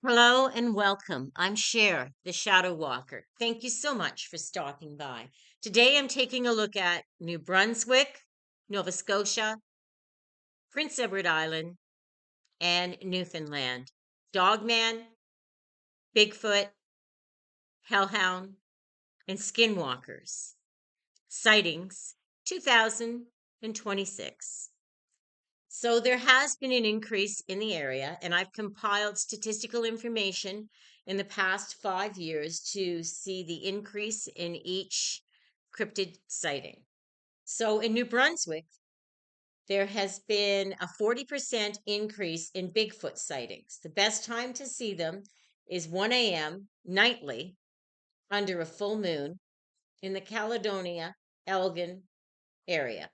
Hello and welcome. I'm Cher, the Shadow Walker. Thank you so much for stopping by. Today I'm taking a look at New Brunswick, Nova Scotia, Prince Edward Island, and Newfoundland. Dogman, Bigfoot, Hellhound, and Skinwalkers. Sightings 2026. So there has been an increase in the area, and I've compiled statistical information in the past 5 years to see the increase in each cryptid sighting. So in New Brunswick, there has been a 40% increase in Bigfoot sightings. The best time to see them is 1 a.m. nightly under a full moon in the Caledonia Elgin area.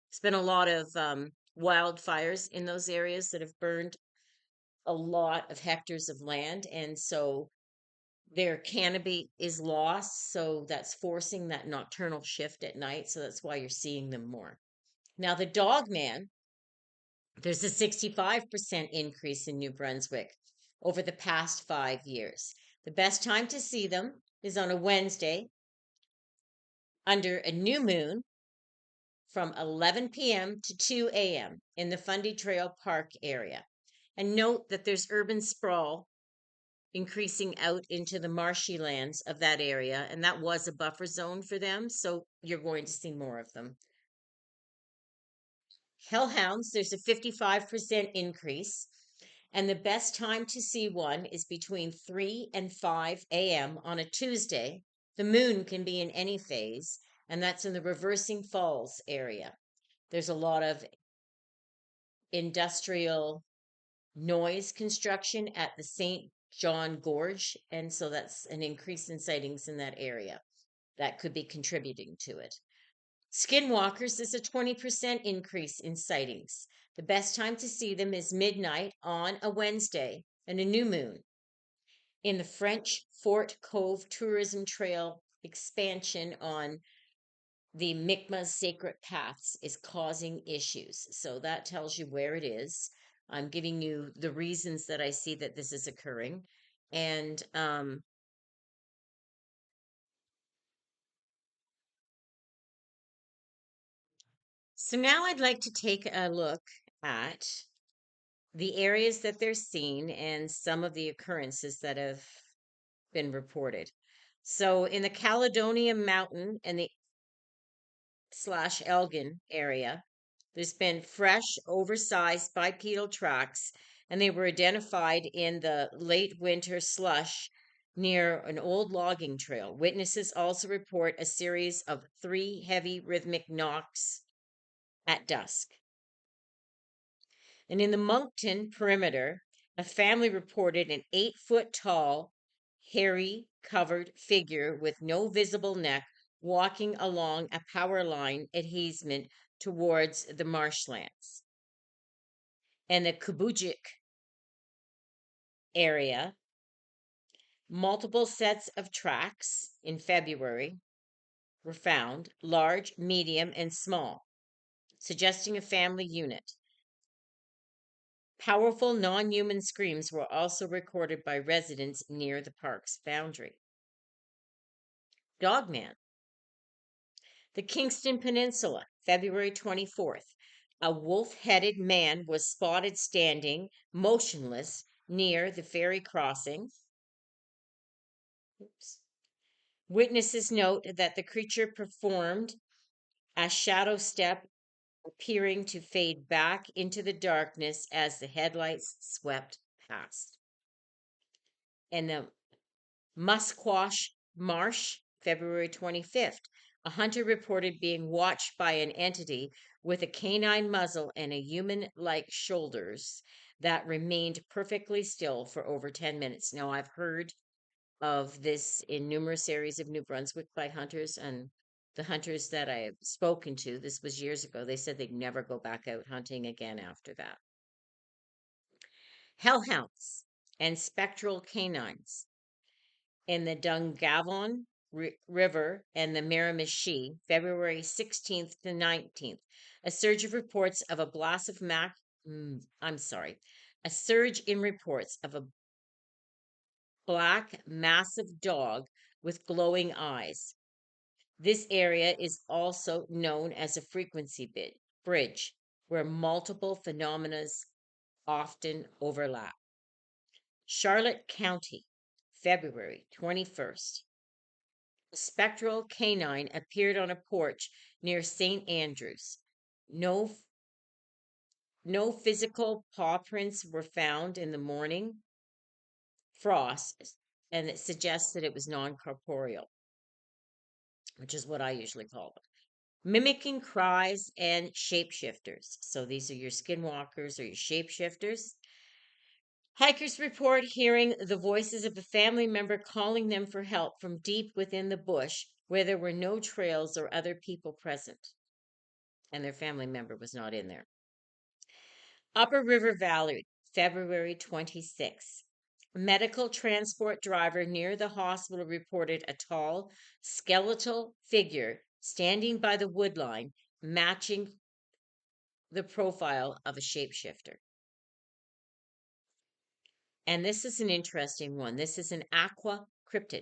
It's been a lot of wildfires in those areas that have burned a lot of hectares of land. And so their canopy is lost. So that's forcing that nocturnal shift at night. So that's why you're seeing them more. Now, the dogman, there's a 65% increase in New Brunswick over the past 5 years. The best time to see them is on a Wednesday under a new moon from 11 p.m. to 2 a.m. in the Fundy Trail Park area. And note that there's urban sprawl increasing out into the marshy lands of that area, and that was a buffer zone for them, so you're going to see more of them. Hellhounds, there's a 55% increase, and the best time to see one is between 3 and 5 a.m. on a Tuesday. The moon can be in any phase, and that's in the Reversing Falls area. There's a lot of industrial noise construction at the St. John Gorge, and so that's an increase in sightings in that area that could be contributing to it. Skinwalkers is a 20% increase in sightings. The best time to see them is midnight on a Wednesday and a new moon. In the French Fort Cove Tourism Trail expansion on the Mi'kmaq Sacred Paths is causing issues. So that tells you where it is. I'm giving you the reasons that I see that this is occurring. And so now I'd like to take a look at the areas that they're seen and some of the occurrences that have been reported. So in the Caledonia Mountain and the / Elgin area, there's been fresh, oversized bipedal tracks, and they were identified in the late winter slush near an old logging trail. Witnesses also report a series of 3 heavy rhythmic knocks at dusk. And in the Moncton perimeter, a family reported an 8-foot tall, hairy covered figure with no visible neck walking along a power line adhesement towards the marshlands. And the Kubujik area, multiple sets of tracks in February were found, large, medium, and small, suggesting a family unit. Powerful non-human screams were also recorded by residents near the park's boundary. Dogman. The Kingston Peninsula, February 24th. A wolf-headed man was spotted standing motionless near the ferry crossing. Oops. Witnesses note that the creature performed a shadow step, appearing to fade back into the darkness as the headlights swept past. And the Musquash Marsh, February 25th. A hunter reported being watched by an entity with a canine muzzle and a human-like shoulders that remained perfectly still for over 10 minutes. Now, I've heard of this in numerous areas of New Brunswick by hunters, and the hunters that I have spoken to, this was years ago, they said they'd never go back out hunting again after that. Hellhounds and spectral canines in the Dungarvan River and the Miramichi, February 16th to 19th. A surge of reports of a blast of a surge in reports of a black, massive dog with glowing eyes. This area is also known as a frequency bridge, where multiple phenomena often overlap. Charlotte County, February 21st. A spectral canine appeared on a porch near St. Andrews. No, no physical paw prints were found in the morning frost, and it suggests that it was non-corporeal, which is what I usually call it. Mimicking cries and shapeshifters. So these are your skinwalkers or your shapeshifters. Hikers report hearing the voices of a family member calling them for help from deep within the bush where there were no trails or other people present, and their family member was not in there. Upper River Valley, February 26. Medical transport driver near the hospital reported a tall, skeletal figure standing by the wood line, matching the profile of a shapeshifter. And this is an interesting one. This is an aqua cryptid.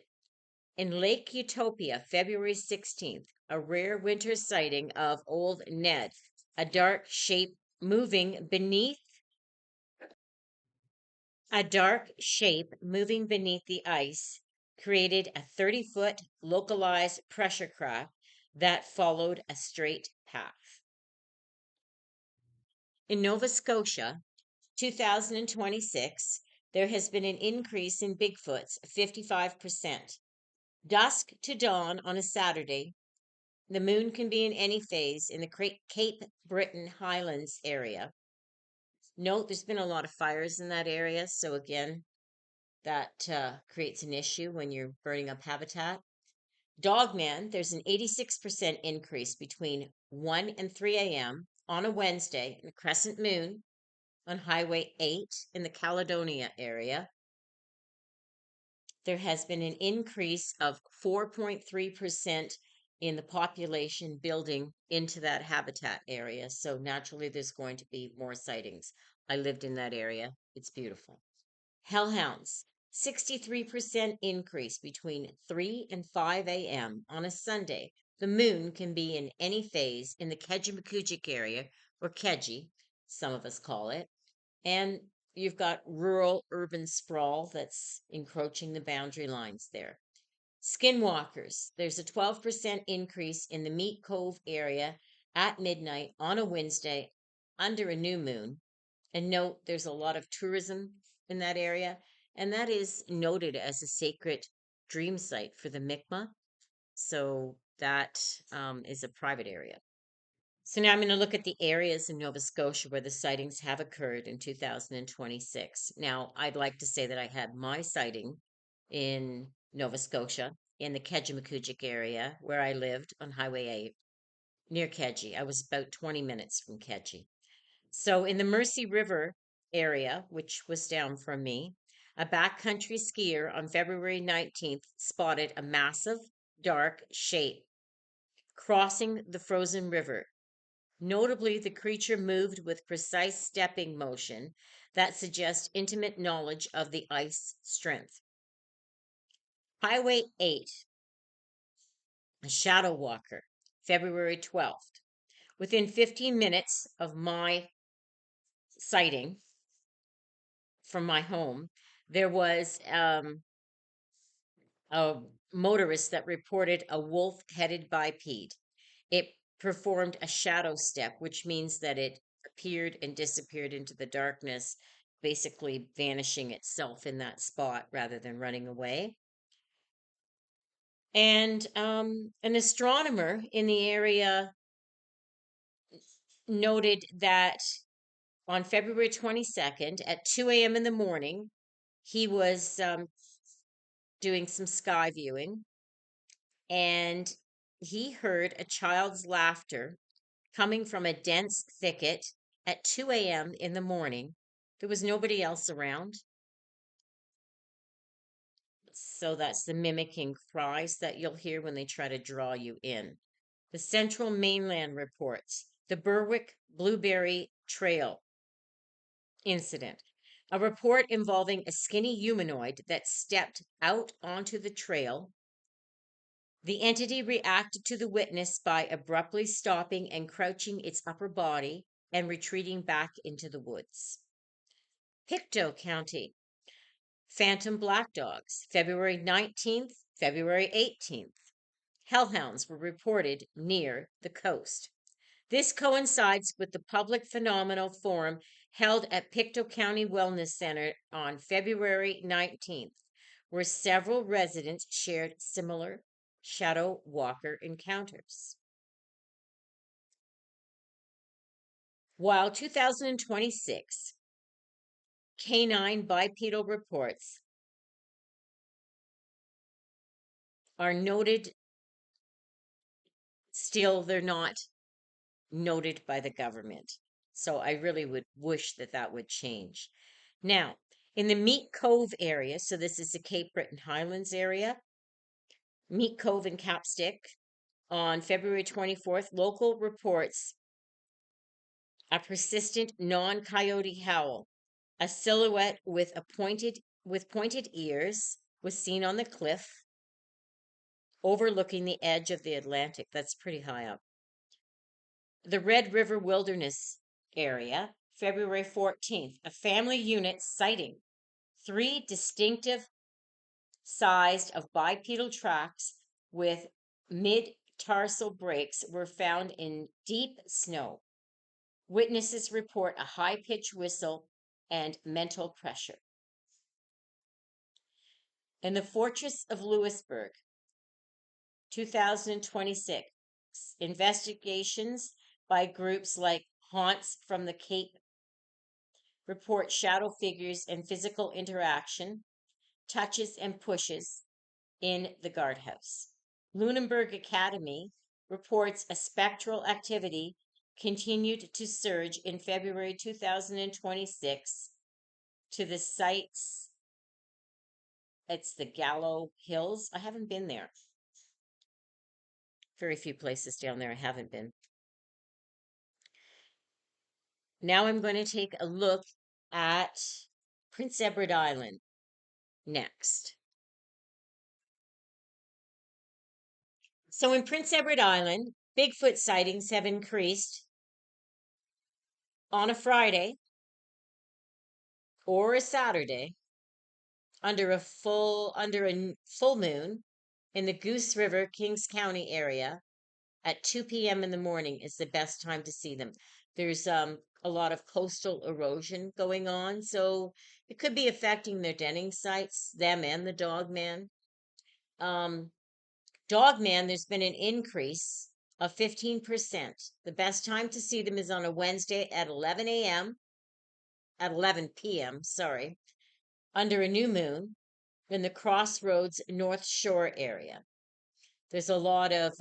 In Lake Utopia, February 16th, a rare winter sighting of Old Ned, a dark shape moving beneath the ice, created a 30-foot localized pressure craft that followed a straight path. In Nova Scotia, 2026, there has been an increase in Bigfoots of 55%. Dusk to dawn on a Saturday, the moon can be in any phase in the Cape Breton Highlands area. Note there's been a lot of fires in that area, so again, that creates an issue when you're burning up habitat. Dogman, there's an 86% increase between 1 and 3 a.m. on a Wednesday in a crescent moon on Highway 8 in the Caledonia area. There has been an increase of 4.3% in the population building into that habitat area. So naturally, there's going to be more sightings. I lived in that area. It's beautiful. Hellhounds, 63% increase between 3 and 5 a.m. on a Sunday. The moon can be in any phase in the Kejimkujik area, or Keji, some of us call it. And you've got rural urban sprawl that's encroaching the boundary lines there. Skinwalkers, there's a 12% increase in the Meat Cove area at midnight on a Wednesday under a new moon. And note, there's a lot of tourism in that area, and that is noted as a sacred dream site for the Mi'kmaq. So that is a private area. So now I'm going to look at the areas in Nova Scotia where the sightings have occurred in 2026. Now, I'd like to say that I had my sighting in Nova Scotia in the Kejimkujik area where I lived on Highway 8 near Keji. I was about 20 minutes from Keji. So in the Mercy River area, which was down from me, a backcountry skier on February 19th spotted a massive dark shape crossing the frozen river. Notably, the creature moved with precise stepping motion that suggests intimate knowledge of the ice strength. Highway 8, a shadow walker, February 12th. Within 15 minutes of my sighting from my home, there was a motorist that reported a wolf-headed biped. It performed a shadow step, which means that it appeared and disappeared into the darkness, basically vanishing itself in that spot rather than running away. And an astronomer in the area noted that on February 22nd at 2 a.m. in the morning, he was doing some sky viewing, and he heard a child's laughter coming from a dense thicket at 2 a.m. in the morning. There was nobody else around. So that's the mimicking cries that you'll hear when they try to draw you in. The Central Mainland reports the Berwick Blueberry Trail incident. A report involving a skinny humanoid that stepped out onto the trail. The entity reacted to the witness by abruptly stopping and crouching its upper body and retreating back into the woods. Pictou County. Phantom black dogs, February 19th, February 18th. Hellhounds were reported near the coast. This coincides with the public phenomenal forum held at Pictou County Wellness Center on February 19th, where several residents shared similar shadow walker encounters. While 2026 canine bipedal reports are noted, still they're not noted by the government. So I really would wish that that would change. Now, in the Meat Cove area, so this is the Cape Breton Highlands area, Meat Cove and Capstick, on February 24th, local reports a persistent non-coyote howl. A silhouette with pointed ears was seen on the cliff overlooking the edge of the Atlantic. That's pretty high up. The Red River Wilderness area, February 14th, a family unit sighting 3 distinctive sized of bipedal tracks with mid-tarsal breaks were found in deep snow. Witnesses report a high-pitched whistle and mental pressure. In the Fortress of Louisburg, 2026, investigations by groups like Haunts from the Cape report shadow figures and physical interaction, touches and pushes in the guardhouse. Lunenburg Academy reports a spectral activity continued to surge in February 2026 to the sites. It's the Gallo Hills. I haven't been there. Very few places down there I haven't been. Now I'm going to take a look at Prince Edward Island next. So in Prince Edward Island, Bigfoot sightings have increased on a Friday or a Saturday under a full moon in the Goose River, Kings County area at 2 p.m. in the morning is the best time to see them. There's a lot of coastal erosion going on, so it could be affecting their denning sites, them and the dogman. Dogman, there's been an increase of 15%. The best time to see them is on a Wednesday at 11 p.m., sorry, under a new moon in the Crossroads North Shore area. There's a lot of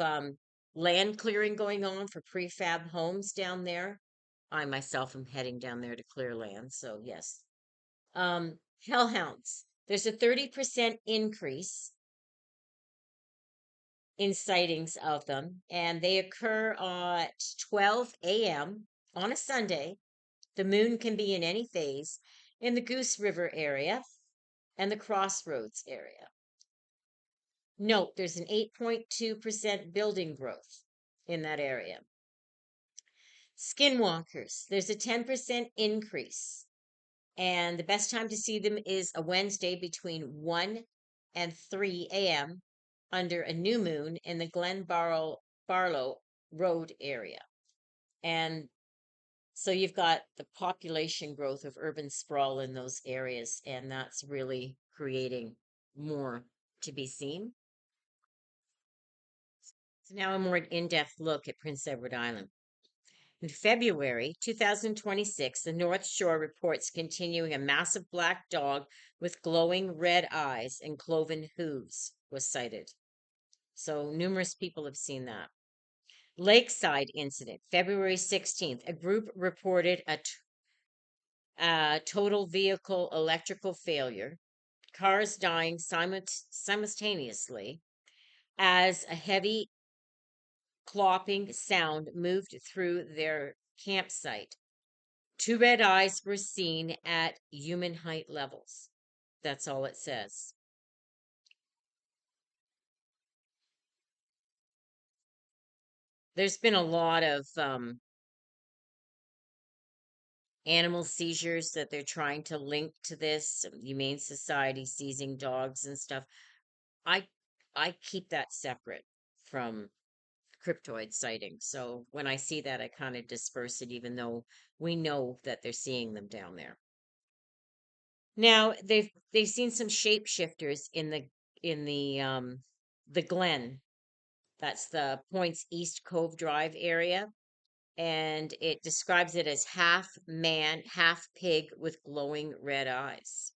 land clearing going on for prefab homes down there. I myself am heading down there to clear land, so yes. Hellhounds. There's a 30% increase in sightings of them, and they occur at 12 a.m. on a Sunday. The moon can be in any phase in the Goose River area and the Crossroads area. Note there's an 8.2% building growth in that area. Skinwalkers, there's a 10% increase, and the best time to see them is a Wednesday between 1 and 3 a.m. under a new moon in the Glen Barlow Road area. And so you've got the population growth of urban sprawl in those areas, and that's really creating more to be seen. So now a more in-depth look at Prince Edward Island. In February 2026, the North Shore reports continuing a massive black dog with glowing red eyes and cloven hooves was sighted. So numerous people have seen that. Lakeside incident, February 16th, a group reported a total vehicle electrical failure, cars dying simultaneously as a heavy clopping sound moved through their campsite. Two red eyes were seen at human height levels. That's all it says. There's been a lot of animal seizures that they're trying to link to this. Humane Society seizing dogs and stuff. I I keep that separate from cryptoid sightings. So when I see that, I kind of disperse it, even though we know that they're seeing them down there. Now they've seen some shapeshifters in the Glen. That's the Point's East Cove Drive area, and it describes it as half man, half pig with glowing red eyes.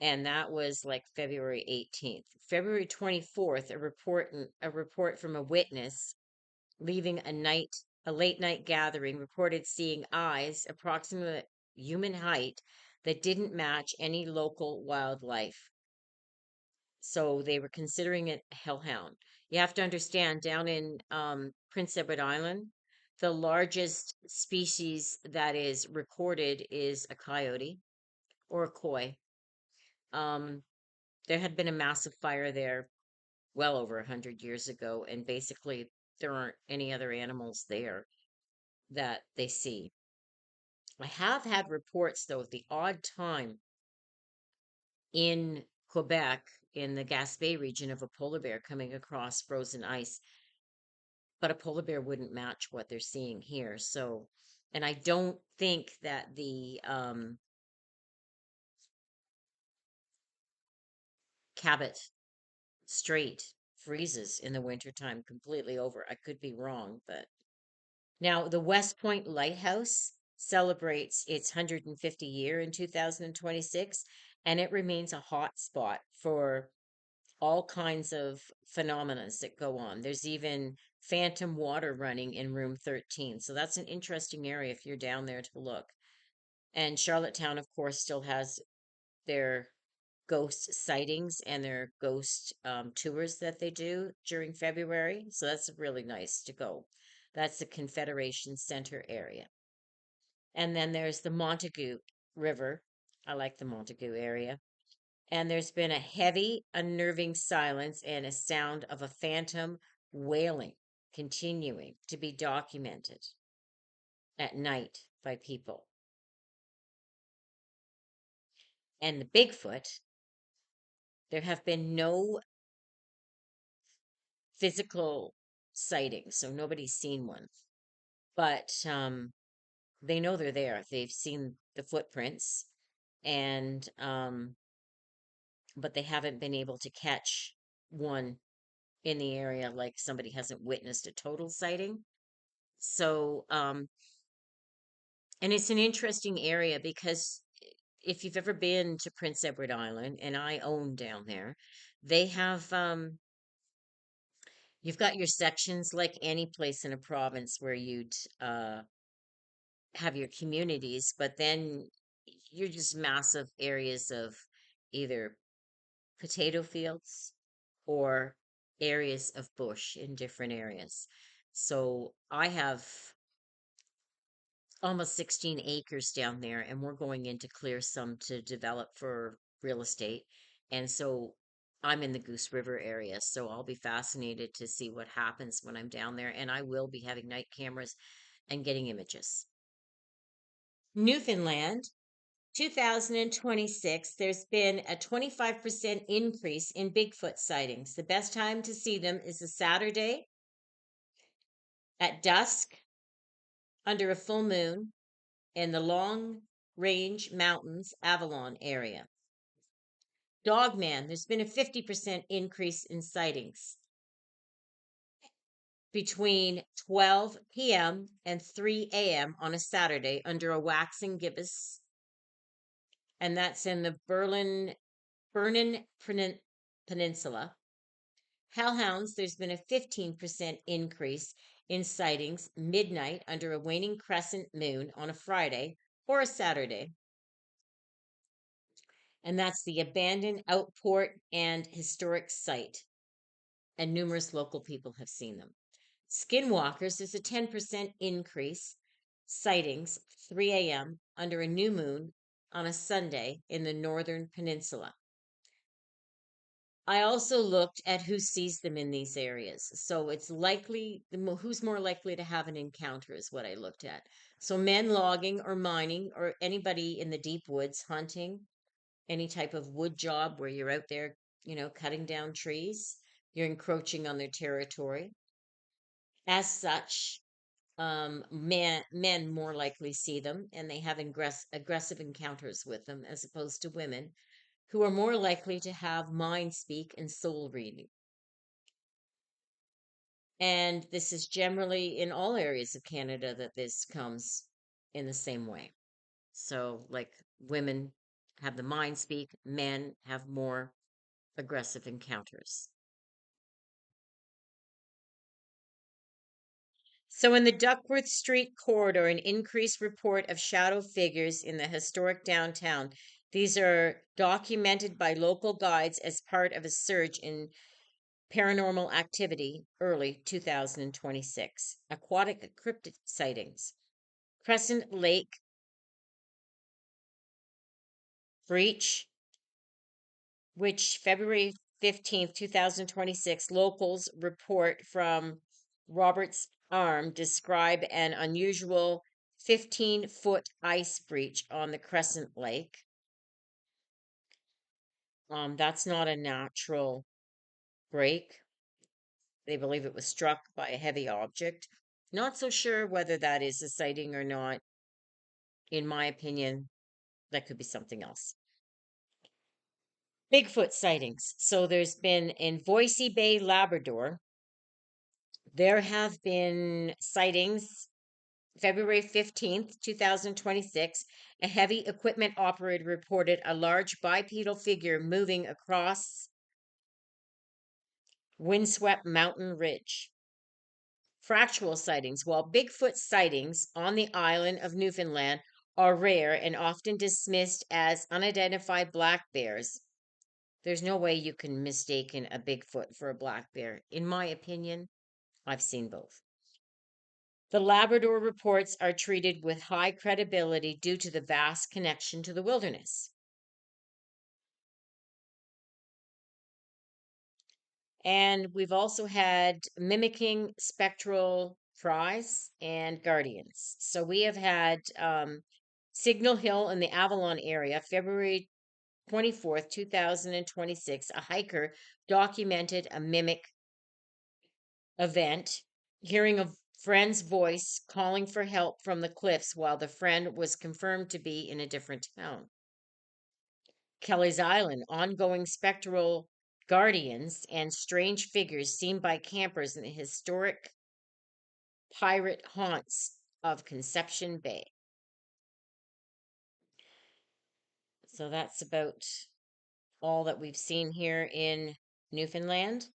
And that was like February 18th. February 24th, a report from a witness leaving a late night gathering reported seeing eyes approximately human height that didn't match any local wildlife. So they were considering it a hellhound. You have to understand, down in Prince Edward Island, the largest species that is recorded is a coyote or a koi. Um, there had been a massive fire there well over 100 years ago, and basically there aren't any other animals there that they see. I have had reports, though, of the odd time in Quebec, in the Gaspé region, of a polar bear coming across frozen ice, but a polar bear wouldn't match what they're seeing here. So, and I don't think that the Cabot Strait freezes in the wintertime completely over. I could be wrong, but now the West Point Lighthouse celebrates its 150 year in 2026, and it remains a hot spot for all kinds of phenomena that go on. There's even phantom water running in room 13. So that's an interesting area if you're down there to look. And Charlottetown, of course, still has their ghost sightings and their ghost tours that they do during February. So that's really nice to go. That's the Confederation Center area. And then there's the Montague River. I like the Montague area. And there's been a heavy, unnerving silence and a sound of a phantom wailing continuing to be documented at night by people. And the Bigfoot, there have been no physical sightings, so nobody's seen one. But they know they're there. They've seen the footprints, and but they haven't been able to catch one in the area, like somebody hasn't witnessed a total sighting. So, and it's an interesting area because if you've ever been to Prince Edward Island, and I own down there, they have you've got your sections like any place in a province where you'd have your communities, but then you're just massive areas of either potato fields or areas of bush in different areas. So I have almost 16 acres down there, and we're going in to clear some to develop for real estate. And so I'm in the Goose River area, so I'll be fascinated to see what happens when I'm down there. And I will be having night cameras and getting images. Newfoundland, 2026, there's been a 25% increase in Bigfoot sightings. The best time to see them is a Saturday at dusk under a full moon in the Long Range Mountains, Avalon area. Dogman, there's been a 50% increase in sightings between 12 p.m. and 3 a.m. on a Saturday under a waxing gibbous, and that's in the Vernon Peninsula. Hellhounds, there's been a 15% increase in sightings midnight under a waning crescent moon on a Friday or a Saturday. And that's the abandoned outport and historic site. And numerous local people have seen them. Skinwalkers, there's a 10% increase sightings, 3 a.m., under a new moon on a Sunday in the northern peninsula. I also looked at who sees them in these areas. So it's likely, who's more likely to have an encounter is what I looked at. So men logging or mining, or anybody in the deep woods hunting, any type of wood job where you're out there, cutting down trees, you're encroaching on their territory. As such, men more likely see them, and they have aggressive encounters with them, as opposed to women, who are more likely to have mind speak and soul reading. And this is generally in all areas of Canada that this comes in the same way. So, like, women have the mind speak, men have more aggressive encounters. So, in the Duckworth Street corridor, an increased report of shadow figures in the historic downtown. These are documented by local guides as part of a surge in paranormal activity early 2026. Aquatic cryptid sightings. Crescent Lake breach, which February 15th, 2026, locals report from Roberts Arm describe an unusual 15-foot ice breach on the Crescent Lake. That's not a natural break. They believe it was struck by a heavy object. Not so sure whether that is a sighting or not. In my opinion, that could be something else. Bigfoot sightings. So there's been in Voisey Bay, Labrador, there have been sightings February 15th, 2026. A heavy equipment operator reported a large bipedal figure moving across windswept mountain ridge. Factual sightings. While Bigfoot sightings on the island of Newfoundland are rare and often dismissed as unidentified black bears, there's no way you can mistaken a Bigfoot for a black bear. In my opinion, I've seen both. The Labrador reports are treated with high credibility due to the vast connection to the wilderness. And we've also had mimicking spectral cries and guardians. So we have had Signal Hill in the Avalon area, February 24th, 2026. A hiker documented a mimic event, hearing a friend's voice calling for help from the cliffs while the friend was confirmed to be in a different town. Kelly's Island, ongoing spectral guardians and strange figures seen by campers in the historic pirate haunts of Conception Bay. So that's about all that we've seen here in Newfoundland.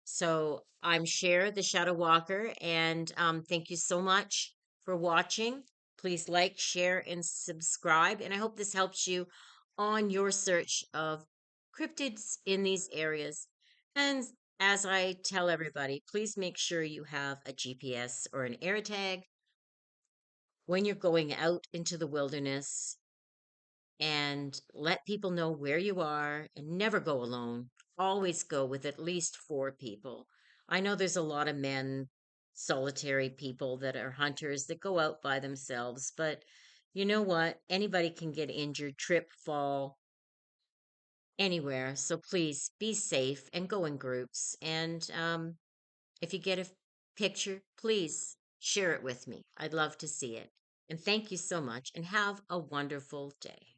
So I'm Cher, the Shadow Walker, and thank you so much for watching. Please like, share, and subscribe. And I hope this helps you on your search of cryptids in these areas. And as I tell everybody, please make sure you have a GPS or an AirTag when you're going out into the wilderness, and let people know where you are, and never go alone. Always go with at least 4 people. I know there's a lot of men, solitary people that are hunters that go out by themselves, but you know what? Anybody can get injured, trip, fall, anywhere. So please be safe and go in groups. And if you get a picture, please share it with me. I'd love to see it. And thank you so much, and have a wonderful day.